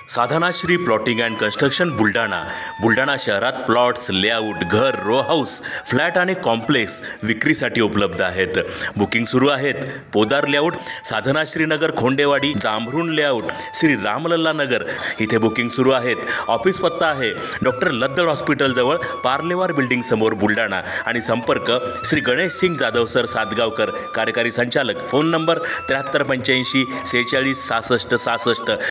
Sadhanashri plotting and construction Buldhana शहरात plots, layout, घर, row house, flat आणि कॉम्प्लेक्स विक्रीसाठी उपलब्ध आहेत. बुकिंग सुरू आहेत. पोदार लेआउट, साधनाश्री नगर, खोंडेवाडी, जांभरुण लेआउट, श्री रामलल्ला नगर इथे बुकिंग सुरू आहेत. ऑफिस पत्ता आहे डॉक्टर लद्दड हॉस्पिटल जवळ, पार्लेवार बिल्डिंग समोर, बुलढाणा. आणि संपर्क श्री गणेश सिंग जाधव सर सातगावकर, कार्यकारी संचालक. Phone number 7385 46 66 66.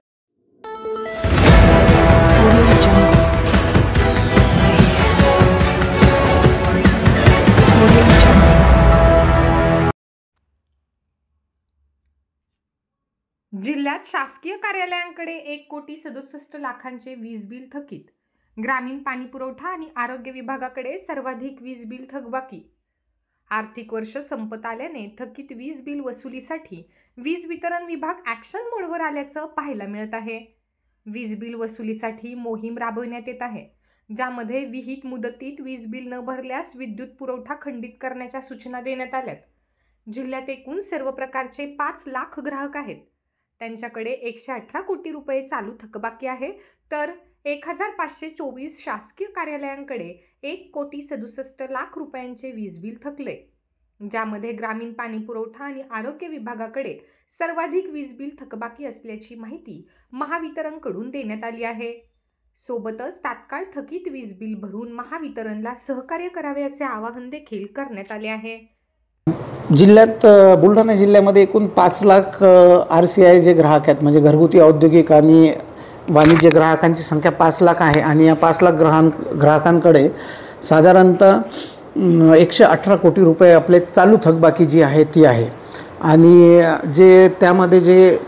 जिल्ह्यात शासकीय कार्यालयांकडे 1,67,00,000चे वीज बिल थकीत. ग्रामीण पाणी पुरवठा आणि आरोग्य विभागाकडे सर्वाधिक वीज बिल थकबाकी. आर्थिक वर्ष संपत आल्याने थकीत वीज बिल वसुलीसाठी वीज वितरण विभाग ॲक्शन मोडवर आल्याचं पाहायला मिळत आहे. वीज बिल वसुलीसाठी मोहीम राबवण्यात येत आहे, ज्यामध्ये विहित मुदतीत वीज बिल न भरल्यास विद्युत पुरवठा खंडित करण्याच्या सूचना देण्यात आल्यात. जिल्ह्यात एकूण सर्व प्रकारचे 5 लाख ग्राहक आहेत. त्यांच्याकडे 118 कोटी रुपये चालू थकबाकी आहे, तर 1,524 शासकीय कार्यालयांकडे 1,67,00,000 रुपयांचे वीज बिल थकले, ज्यामध्ये ग्रामीण पाणी पुरवठा आणि आरोग्य विभागाकडे सर्वाधिक वीज बिल थकबाकी असल्याची माहिती महावितरणकडून देण्यात आली आहे. सोबतच तात्काळ थकीत वीज बिल भरून महावितरणला सहकार्य करावे असे आवाहन देखील करण्यात आले आहे. जिल्ह्यात बुलढाणा जिल्ह्यामध्ये एकूण 5 लाख RCI जे ग्राहक आहेत, म्हणजे घरगुती, औद्योगिक आणि वाणिज्य ग्राहकांची संख्या 5 लाख आहे. आणि या 5 लाख ग्राहकांकडे साधारणतः 118 कोटी रुपये आपले चालू थकबाकी जी आहे ती आहे. आणि जे त्यामध्ये जे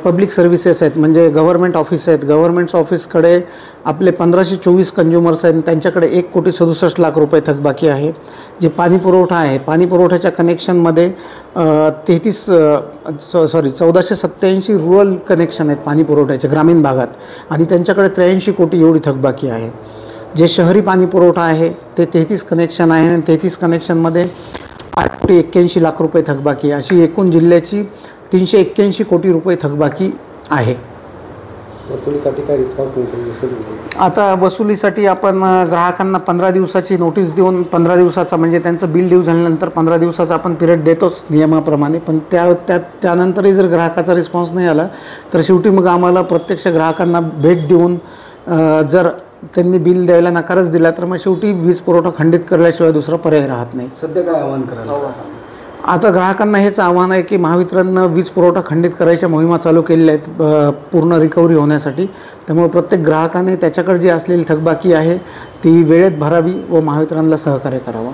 पब्लिक सर्व्हिसेस आहेत, म्हणजे गव्हर्नमेंट ऑफिस आहेत, गव्हर्नमेंट ऑफिसकडे आपले 1524 कंझ्युमर्स आहेत, त्यांच्याकडे 1,67,00,000 रुपये थकबाकी आहे. जे पाणी पुरवठा आहे, पाणी पुरवठ्याच्या कनेक्शनमध्ये 1487 रुरल कनेक्शन आहेत पाणी पुरवठ्याचे ग्रामीण भागात, आणि त्यांच्याकडे 83 कोटी एवढी थकबाकी आहे. जे शहरी पाणी पुरवठा आहे ते 33 कनेक्शन आहे, आणि 33 कनेक्शनमध्ये 8,81,00,000 रुपये थकबाकी. अशी एकूण जिल्ह्याची 381 कोटी रुपये थकबाकी आहे. वसुलीसाठी काय रिस्पॉन्स मिळतो? आता वसुलीसाठी आपण ग्राहकांना 15 दिवसाची नोटीस देऊन 15 दिवसाचा, म्हणजे त्यांचं बिल ड्यू झाल्यानंतर 15 दिवसाचा आपण पिरियड देतोच नियमाप्रमाणे. पण त्यानंतरही जर ग्राहकाचा रिस्पॉन्स नाही आला तर शेवटी मग आम्हाला प्रत्यक्ष ग्राहकांना भेट देऊन जर त्यांनी बिल द्यायला नकारच दिला तर मग शेवटी वीज पुरवठा खंडित करल्याशिवाय दुसरा पर्याय राहत नाही. सध्या काय आवाहन करायला? आता ग्राहकांना हेच आव्हान आहे की महावितरणनं वीज पुरवठा खंडित करायच्या मोहिमा चालू केलेल्या आहेत पूर्ण रिकव्हरी होण्यासाठी. त्यामुळे प्रत्येक ग्राहकाने त्याच्याकडे जी असलेली थकबाकी आहे ती वेळेत भरावी व महावितरणला सहकार्य करावं.